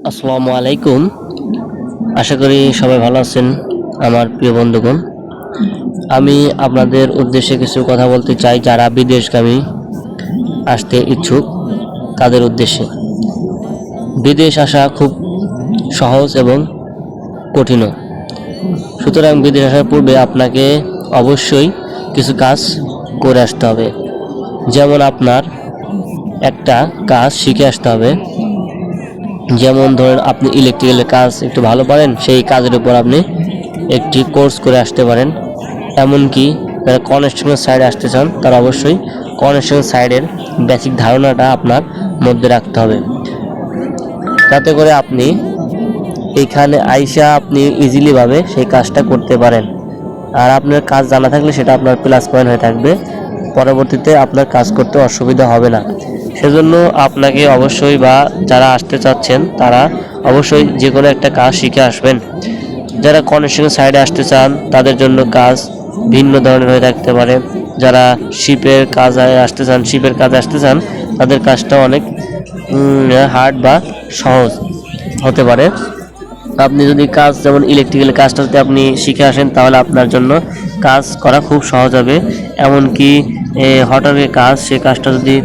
আসসালামু আলাইকুম। আশা করি সবাই ভালো আছেন আমার প্রিয় বন্ধুগণ। আমি আপনাদের উদ্দেশ্যে কিছু কথা বলতে চাই যারা বিদেশগামী আসতে ইচ্ছুক তাদের উদ্দেশ্যে। বিদেশ আসা খুব সহজ এবং কঠিনও। সুতরাং বিদেশ আসার পূর্বে আপনাকে অবশ্যই কিছু কাজ করে আসতে হবে। যেমন আপনার একটা কাজ শিখে আসতে হবে। যেমন ধরেন আপনি ইলেকট্রিক্যালের কাজ একটু ভালো পারেন, সেই কাজের উপর আপনি একটি কোর্স করে আসতে পারেন। এমনকি যারা কনস্ট্রাকশন সাইডে আসতে চান তারা অবশ্যই কনস্ট্রাকশন সাইডের বেসিক ধারণাটা আপনার মধ্যে রাখতে হবে, যাতে করে আপনি এইখানে আইসা আপনি ইজিলিভাবে সেই কাজটা করতে পারেন। আর আপনার কাজ জানা থাকলে সেটা আপনার প্লাস পয়েন্ট হয়ে থাকবে, পরবর্তীতে আপনার কাজ করতে অসুবিধা হবে না। সেজন্য আপনাকে অবশ্যই বা যারা আসতে চাচ্ছেন তারা অবশ্যই যে কোনো একটা কাজ শিখে আসবেন। যারা কনস্ট্রাকশন সাইডে আসতে চান তাদের জন্য কাজ ভিন্ন ধরনের হয়ে থাকতে পারে। যারা শিপের কাজে আসতে চান তাদের কাজটা অনেক হার্ড বা সহজ হতে পারে। আপনি যদি কাজ যেমন ইলেকট্রিক্যাল কাজটাতে আপনি শিখে আসেন তাহলে আপনার জন্য কাজ করা খুব সহজ হবে। এমনকি হঠাৎ কাজ, সে কাজটা যদি